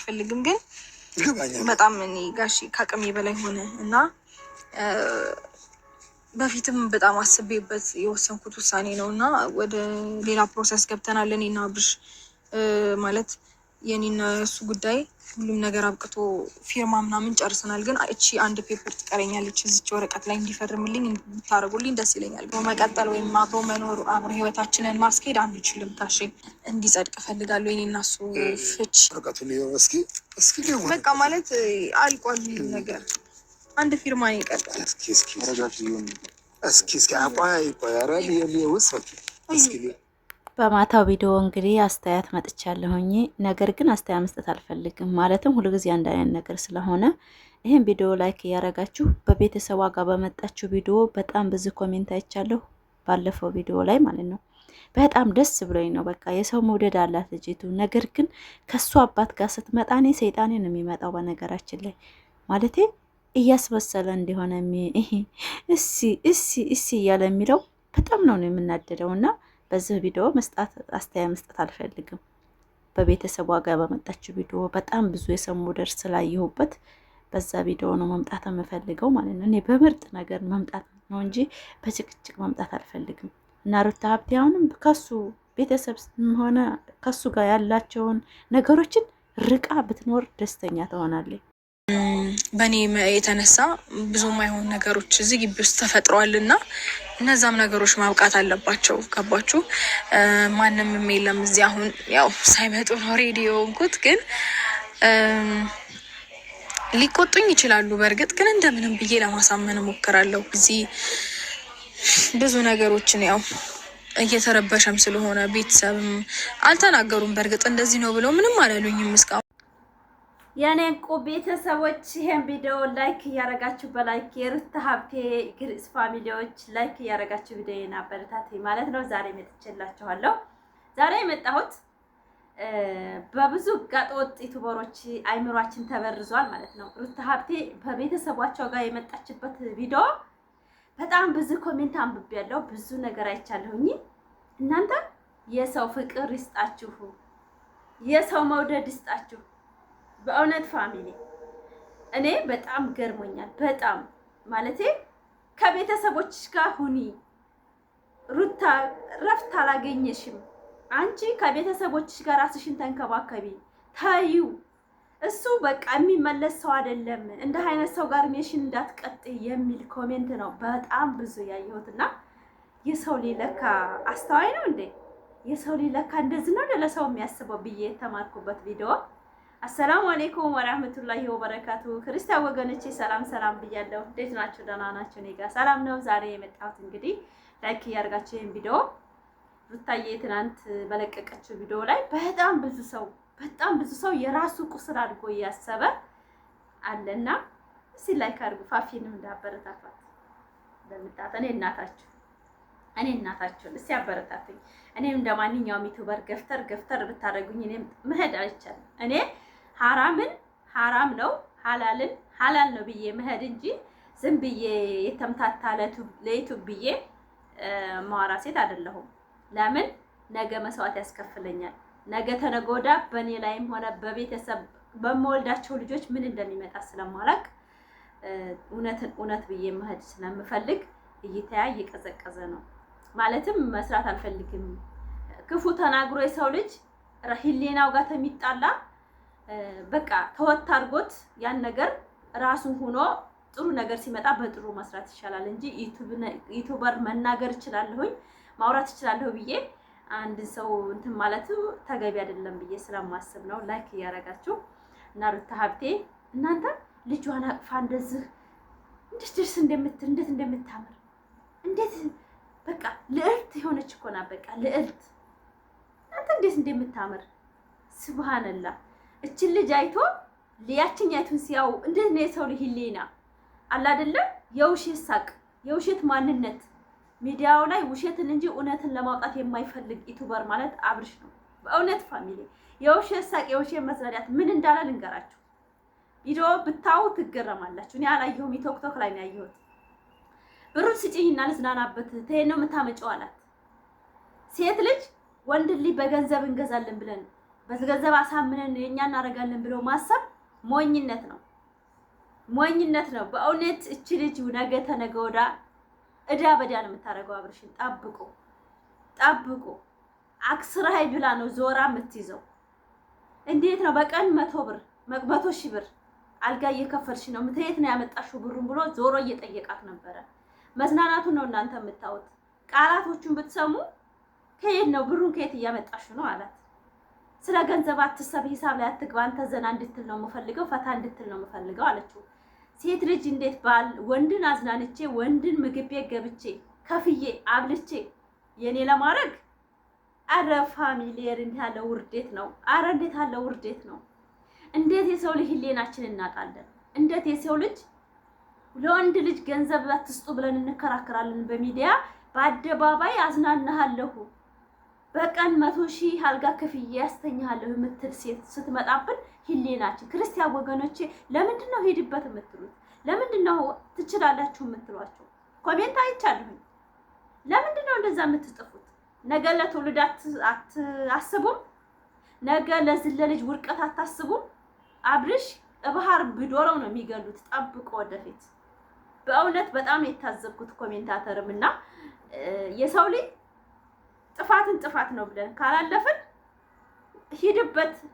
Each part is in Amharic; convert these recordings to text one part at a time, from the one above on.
ፈልግም ግን በጣም እኔ ጋሽ ከአቅሜ በላይ ሆነ እና በፊትም በጣም አስቤበት የወሰንኩት ውሳኔ ነው እና ወደ ሌላ ፕሮሰስ ገብተናል። እኔና አብርሽ ማለት የኔና እሱ ጉዳይ ሁሉም ነገር አብቅቶ ፊርማ ምናምን ጨርሰናል። ግን እቺ አንድ ፔፐር ትቀረኛለች እዚች ወረቀት ላይ እንዲፈርምልኝ ብታደርጉልኝ ደስ ይለኛል። መቀጠል ወይም አብሮ መኖር አብሮ ህይወታችንን ማስኬድ አንችልም። ካሽ እንዲጸድቅ እፈልጋለሁ። የኔና እሱ ፍች በቃ ማለት አልቋል ነገር አንድ ፊርማ ይቀርጣል። በማታው ቪዲዮ እንግዲህ አስተያየት መጥቻለሁኝ። ነገር ግን አስተያየት መስጠት አልፈልግም። ማለትም ሁልጊዜ አንድ አይነት ነገር ስለሆነ ይሄን ቪዲዮ ላይክ እያደረጋችሁ በቤተሰቧ ጋር በመጣችሁ ቪዲዮ በጣም ብዙ ኮሜንት አይቻለሁ። ባለፈው ቪዲዮ ላይ ማለት ነው። በጣም ደስ ብሎኝ ነው። በቃ የሰው መውደድ አላት ልጅቱ። ነገር ግን ከሱ አባት ጋር ስትመጣ እኔ ሰይጣኔ ነው የሚመጣው። በነገራችን ላይ ማለቴ እያስመሰለ እንደሆነ እሲ እያለ የሚለው በጣም ነው የምናደደው። እና በዚህ ቪዲዮ አስተያየት መስጠት አልፈልግም። በቤተሰቧ ጋር በመጣችው ቪዲዮ በጣም ብዙ የሰው መውደድ ስላየሁበት በዛ ቪዲዮ ነው መምጣት የምፈልገው ማለት ነው። እኔ በምርጥ ነገር መምጣት ነው እንጂ በጭቅጭቅ መምጣት አልፈልግም። እና ሩታ ሀብቴ አሁንም ከሱ ቤተሰብ ሆነ ከሱ ጋር ያላቸውን ነገሮችን ርቃ ብትኖር ደስተኛ ትሆናለች። በእኔ የተነሳ ብዙ ማይሆን ነገሮች እዚህ ግቢ ውስጥ ተፈጥረዋል እና እነዛም ነገሮች ማብቃት አለባቸው። ገባችሁ? ማንም የለም እዚህ አሁን ያው ሳይመጡ ነው ሬዲዮ እንኩት ግን ሊቆጡኝ ይችላሉ። በእርግጥ ግን እንደምንም ብዬ ለማሳመን እሞክራለሁ። እዚህ ብዙ ነገሮችን ያው እየተረበሸም ስለሆነ ቤተሰብም አልተናገሩም። በእርግጥ እንደዚህ ነው ብለው ምንም አላሉኝም እስካሁን። የኔ እንቁ ቤተሰቦች ይሄን ቪዲዮ ላይክ እያረጋችሁ በላይክ የሩታ ሀብቴ ግርጽ ፋሚሊዎች ላይክ እያረጋችሁ ቪዲዮና አበረታቴ ማለት ነው። ዛሬ መጥቼላችኋለሁ። ዛሬ የመጣሁት በብዙ ጋጠወጥ ዩቲዩበሮች አይምሯችን ተበርዟል ማለት ነው። ሩታ ሀብቴ በቤተሰባቸው ጋር የመጣችበት ቪዲዮ በጣም ብዙ ኮሜንት አንብቤያለሁ፣ ብዙ ነገር አይቻለሁኝ። እናንተ የሰው ፍቅር ይስጣችሁ፣ የሰው መውደድ ይስጣችሁ። በእውነት ፋሚሊ እኔ በጣም ገርሞኛል። በጣም ማለቴ ከቤተሰቦች ጋር ሁኒ ሩታ፣ ረፍት አላገኘሽም። አንቺ ከቤተሰቦች ጋር ራስሽን ተንከባከቢ፣ ታዩ። እሱ በቃ የሚመለስ ሰው አይደለም። እንደ አይነት ሰው ጋር ሜሽን እንዳትቀጥይ የሚል ኮሜንት ነው በጣም ብዙ ያየሁትና የሰው ሊለካ አስተዋይ ነው እንዴ? የሰው ሊለካ እንደዚህ ነው ለሰው የሚያስበው ብዬ የተማርኩበት ቪዲዮ። አሰላሙ አለይኩም ወራህመቱላሂ ወበረካቱ። ክርስቲያን ወገኖቼ ሰላም ሰላም ብያለሁ። እንዴት ናችሁ? ደህና ናችሁ? እኔ ጋር ሰላም ነው። ዛሬ የመጣሁት እንግዲህ ላይክ ያርጋችሁ ይሄን ቪዲዮ ሩታዬ ትናንት በለቀቀችው ቪዲዮ ላይ በጣም ብዙ ሰው የራሱ ቁስል አድርጎ እያሰበ አለና እስኪ ላይክ አድርጉ። ፋፊንም እንዳበረታታት ለምጣት እኔ እናታችሁ እስኪ አበረታቱኝ። እኔም እንደማንኛውም ዩቲዩበር ገፍተር ብታደርጉኝ እኔም መሄድ አይቻልም። እኔ ሐራምን ሐራም ነው ሐላልን ሐላል ነው ብዬ መሄድ እንጂ ዝም ብዬ የተምታታ ለዩቲዩብ ብዬ ማዋራ ሴት አይደለሁም። ለምን ነገ መስዋዕት ያስከፍለኛል። ነገ ተነጎዳ በእኔ ላይም ሆነ በቤተሰብ በመወልዳቸው ልጆች ምን እንደሚመጣ ስለማላቅ እውነት ብዬ መሄድ ስለምፈልግ እይታያ እየቀዘቀዘ ነው። ማለትም መስራት አልፈልግም። ክፉ ተናግሮ የሰው ልጅ ህሊናው ጋር ተሚጣላ በቃ ተወት አድርጎት ያን ነገር ራሱን ሆኖ ጥሩ ነገር ሲመጣ በጥሩ መስራት ይሻላል እንጂ ዩቲዩበር መናገር እችላለሁኝ ማውራት እችላለሁ ብዬ አንድ ሰው እንትን ማለቱ ተገቢ አይደለም ብዬ ስለማስብ ነው። ላይክ እያረጋችሁ እና ሩታ ሀብቴ እናንተ ልጇን አቅፋ እንደዚህ እንዴት እንደምታምር እንዴት በቃ ልዕልት የሆነች እኮ ናት። በቃ ልዕልት እናንተ እንዴት እንደምታምር ሱብሃንአላህ። እችን ልጅ አይቶ ያችኛቱን ሲያው እንዴት ነው የሰው ልጅ ህሊና አለ አይደለ? የውሸት ሳቅ የውሸት ማንነት ሚዲያው ላይ ውሸትን እንጂ እውነትን ለማውጣት የማይፈልግ ዩቲዩበር ማለት አብርሽ ነው። በእውነት ፋሚሊ የውሸት ሳቅ የውሸት መስረዳት ምን እንዳለ ልንገራችሁ። ቪዲዮ ብታው ትገረማላችሁ። እኔ አላየሁም፣ ቲክቶክ ላይ ነው ያየሁት። ብሩን ስጪኝና ልዝናናበት ተሄነው የምታመጪው አላት። ሴት ልጅ ወንድ ልጅ በገንዘብ እንገዛለን ብለን በገንዘብ አሳምነን የኛ እናደርጋለን ብለው ማሰብ ሞኝነት ነው፣ ሞኝነት ነው በእውነት። እቺ ልጅ ነገ ተነገ ወዲያ እዳ በዳ ነው የምታደርገው። አብርሽን ጠብቁ አክስራይ ብላ ነው ዞራ የምትይዘው። እንዴት ነው በቀን 100 ሺህ ብር አልጋ እየከፈልሽ ነው የት ነው ያመጣሽው ብሩን ብሎ ዞሮ እየጠየቃት ነበረ። መዝናናቱን ነው እናንተ የምታዩት። ቃላቶቹን ብትሰሙ ከየት ነው ብሩን ከየት እያመጣሽ ነው አላት። ስለ ገንዘብ አትሰብ፣ ሂሳብ ላይ አትግባ፣ አንተ ዘና እንድትል ነው የምፈልገው፣ ፈታ እንድትል ነው የምፈልገው አለችው። ሴት ልጅ እንዴት ባል ወንድን አዝናንቼ ወንድን ምግብ ቤት ገብቼ ከፍዬ አብልቼ የኔ ለማድረግ አረ ፋሚሊየር እንዴት ያለ ውርዴት ነው! አረ እንዴት ያለ ውርዴት ነው! እንዴት የሰው ልጅ ህሊናችን እናጣለን! እንዴት የሰው ልጅ ለወንድ ልጅ ገንዘብ አትስጡ ብለን እንከራከራለን በሚዲያ በአደባባይ አዝናናሃለሁ በቀን 100 ሺህ አልጋ ከፍዬ ያስተኛሃለሁ የምትል ሴት ስትመጣብን ህሊናችን ክርስቲያን ወገኖቼ ለምንድን ነው ሄድበት የምትሉት? ለምንድን ነው ትችላላችሁ የምትሏቸው? ኮሜንት አይቻለሁ። ለምንድን ነው እንደዛ የምትጽፉት? ነገ ለትውልድ አትአስቡም? ነገ ለዚህ ለልጅ ውርቀት አታስቡም? አብርሽ ባህር ቢዶረው ነው የሚገሉት። ጠብቆ ወደፊት በእውነት በጣም የታዘብኩት ኮሜንታተርም እና የሰው ልጅ ጥፋትን ጥፋት ነው ብለን ካላለፍን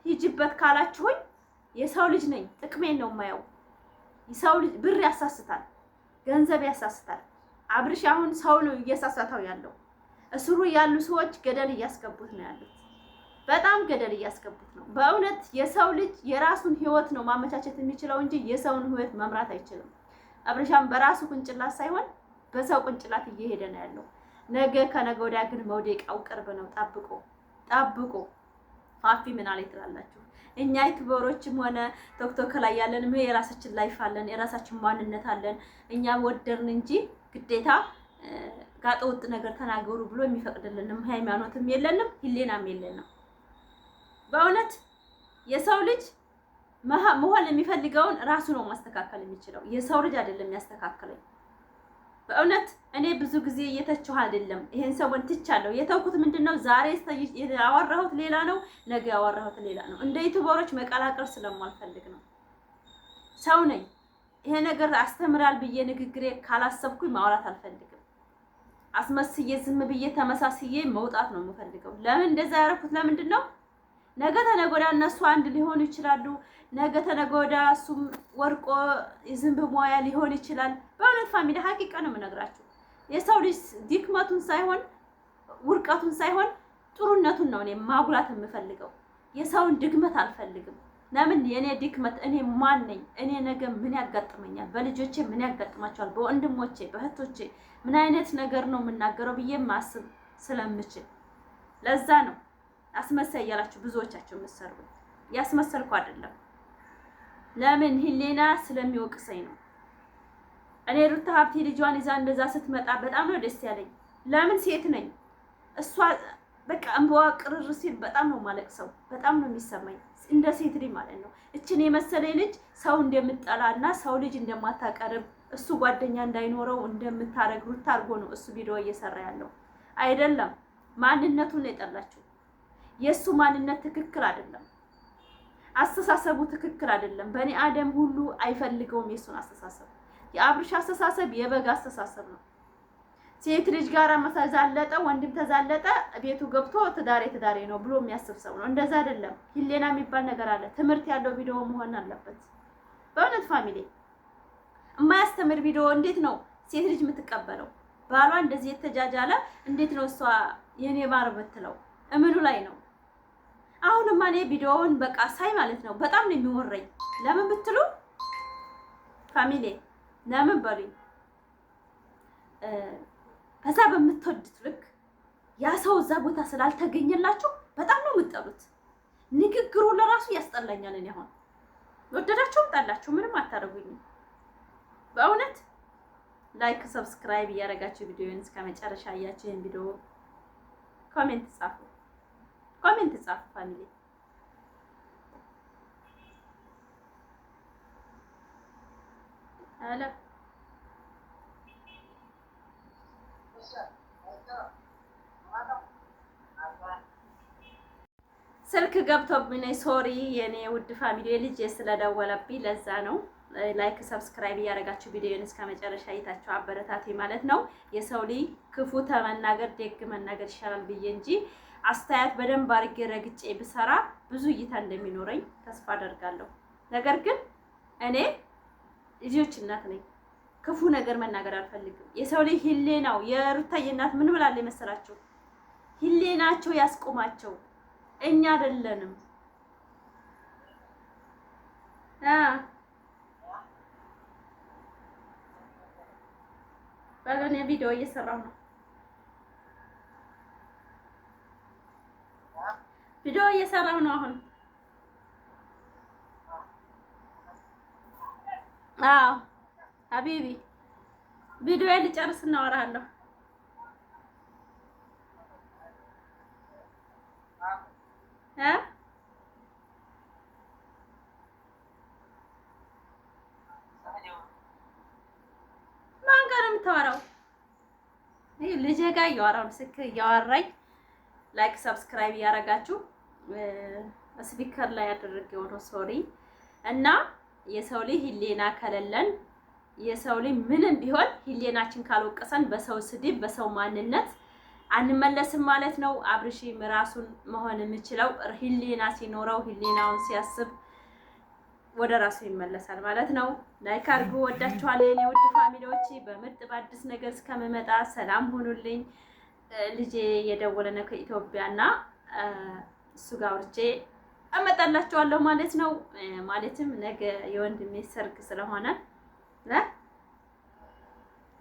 ሂጅበት ካላችሁኝ የሰው ልጅ ነኝ፣ ጥቅሜን ነው የማየው። የሰው ልጅ ብር ያሳስታል፣ ገንዘብ ያሳስታል። አብርሽ አሁን ሰው ነው እያሳሳተው ያለው። እስሩ ያሉ ሰዎች ገደል እያስገቡት ነው ያሉት። በጣም ገደል እያስገቡት ነው። በእውነት የሰው ልጅ የራሱን ህይወት ነው ማመቻቸት የሚችለው እንጂ የሰውን ህይወት መምራት አይችልም። አብርሻም በራሱ ቁንጭላት ሳይሆን በሰው ቁንጭላት እየሄደ ነው ያለው። ነገ ከነገ ወዲያ ግን መውደቂያው ቅርብ ነው። ጠብቆ ፋፊ ምን አለ ትላላችሁ? እኛ ዩቲዩበሮችም ሆነ ቲክቶክ ላይ ያለንም የራሳችን ላይፍ አለን፣ የራሳችን ማንነት አለን። እኛ ወደርን እንጂ ግዴታ ጋጠ ወጥ ነገር ተናገሩ ብሎ የሚፈቅድልንም ሃይማኖትም የለንም፣ ህሊናም የለንም። በእውነት የሰው ልጅ መሆን የሚፈልገውን ራሱ ነው ማስተካከል የሚችለው። የሰው ልጅ አይደለም ያስተካክለኝ። በእውነት እኔ ብዙ ጊዜ እየተቸው አይደለም፣ ይሄን ሰሞን ትቻለሁ። የተውኩት ምንድነው ዛሬ ያወራሁት ሌላ ነው፣ ነገ ያወራሁት ሌላ ነው። እንደ ዩቲዩበሮች መቀላቀል ስለማልፈልግ ነው። ሰው ነኝ። ይሄ ነገር አስተምራል ብዬ ንግግሬ ካላሰብኩኝ ማውራት አልፈልግም። አስመስዬ ዝም ብዬ ተመሳስዬ መውጣት ነው የምፈልገው። ለምን እንደዛ ያደረኩት ለምንድን ነው? ነገ ተነገ ወዲያ እነሱ አንድ ሊሆኑ ይችላሉ። ነገ ተነገ ወዲያ እሱም ወርቆ ዝንብ ሞያ ሊሆን ይችላል። በእውነት ፋሚሊ ሀቂቃ ነው የምነግራችሁ። የሰው ልጅ ድክመቱን ሳይሆን ውርቀቱን ሳይሆን ጥሩነቱን ነው እኔ ማጉላት የምፈልገው። የሰውን ድክመት አልፈልግም። ለምን የኔ ድክመት እኔ ማን ነኝ? እኔ ነገ ምን ያጋጥመኛል? በልጆቼ ምን ያጋጥማቸዋል? በወንድሞቼ በእህቶቼ ምን አይነት ነገር ነው የምናገረው ብዬ ማስብ ስለምችል ለዛ ነው አስመሳይ እያላችሁ ብዙዎቻችሁ የምትሰሩ። ያስመሰልኩ አይደለም። ለምን ህሊና ስለሚወቅሰኝ ነው። እኔ ሩታ ሀብቴ ልጇን ይዛ እንደዛ ስትመጣ በጣም ነው ደስ ያለኝ። ለምን ሴት ነኝ። እሷ በቃ እንበዋ ቅርር ሲል በጣም ነው ማለቅሰው፣ በጣም ነው የሚሰማኝ እንደ ሴት ልጅ ማለት ነው። እችን የመሰለኝ ልጅ ሰው እንደምትጠላና ሰው ልጅ እንደማታቀርብ እሱ ጓደኛ እንዳይኖረው እንደምታረግ ሩታ አድርጎ ነው እሱ ቪዲዮ እየሰራ ያለው አይደለም። ማንነቱን ነው የጠላችው። የሱ ማንነት ትክክል አይደለም። አስተሳሰቡ ትክክል አይደለም። በእኔ አደም ሁሉ አይፈልገውም የሱን አስተሳሰብ። የአብርሽ አስተሳሰብ የበግ አስተሳሰብ ነው። ሴት ልጅ ጋር ተዛለጠ፣ ወንድም ተዛለጠ፣ ቤቱ ገብቶ ትዳሬ ነው ብሎ የሚያስብ ሰው ነው። እንደዛ አይደለም። ሂሌና የሚባል ነገር አለ። ትምህርት ያለው ቪዲዮ መሆን አለበት። በእውነት ፋሚሊ የማያስተምር ቪዲዮ እንዴት ነው ሴት ልጅ የምትቀበለው? ባሏ እንደዚህ የተጃጃለ እንዴት ነው እሷ የኔ ባር ብትለው? እምኑ ላይ ነው? አሁንማ እኔ ቪዲዮውን በቃ ሳይ ማለት ነው በጣም ነው የሚወረኝ። ለምን ብትሉ ፋሚሊ ለምን በሉኝ፣ ከዛ በምትወዱት ልክ ያ ሰው እዛ ቦታ ስላልተገኘላችሁ በጣም ነው የምትጠሉት። ንግግሩ ለራሱ ያስጠላኛል። እኔ አሁን ወደዳችሁም ጠላችሁ ምንም አታደርጉኝም። በእውነት ላይክ ሰብስክራይብ እያደረጋችሁ ቪዲዮውን እስከ መጨረሻ አያችሁ። ይሄን ቪዲዮ ኮሜንት ጻፉ ፋሚሊ። አለ ስልክ ገብቶብኝ ሶሪ የኔ ውድ ፋሚሊ ልጅ ስለደወለብኝ ለዛ ነው። ላይክ ሰብስክራይብ እያደረጋችሁ ቪዲዮን እስከ መጨረሻ አይታችሁ አበረታቴ ማለት ነው። የሰው ልጅ ክፉ ተመናገር ደግ መናገር ይሻላል ብዬ እንጂ አስተያየት በደንብ አድርጌ ረግጬ ብሰራ ብዙ እይታ እንደሚኖረኝ ተስፋ አደርጋለሁ። ነገር ግን እኔ ልጆች እናት ነኝ። ክፉ ነገር መናገር አልፈልግም። የሰው ልጅ ህሊናው የሩታዬ እናት ምን ብላለች መሰላችሁ? ህሊናቸው ያስቆማቸው እኛ አይደለንም። ባለኔ ቪዲዮ እየሰራሁ ነው። ቪዲዮ እየሰራሁ ነው አሁን። አዎ ሀቢቢ ቪዲዮ ልጨርስ እናወራለሁ። ማን ጋር ነው የምታወራው? ልጄ ጋር እያወራሁ ነው። ስልክ እያወራኝ ላይክ ሰብስክራይብ እያደረጋችሁ ስፒከር ላይ አድርጌው ነው ሶሪ። እና የሰው ልጅ ህሊና ከሌለን የሰው ልጅ ምንም ቢሆን ህሊናችን ካልወቀሰን በሰው ስድብ በሰው ማንነት አንመለስም ማለት ነው። አብርሽም ራሱን መሆን የሚችለው ህሊና ሲኖረው ህሊናውን ሲያስብ ወደ ራሱ ይመለሳል ማለት ነው። ላይክ አድርጉ። ወዳችኋለሁ የኔ ውድ ፋሚሊዎች። በምርጥ በአዲስ ነገር እስከምመጣ ሰላም ሁኑልኝ። ልጄ የደወለ ነው ከኢትዮጵያና እሱ ጋር አውርቼ አመጣላችኋለሁ ማለት ነው። ማለትም ነገ የወንድሜ ሰርግ ስለሆነ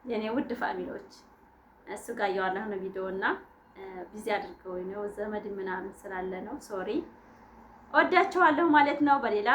የኔ ውድ ፋሚሊዎች እሱ ጋር እያወራሁ ነው ቪዲዮና ቢዚ አድርገው ነው ዘመድ ምናምን ስላለ ነው ሶሪ። ወዳችኋለሁ ማለት ነው። በሌላ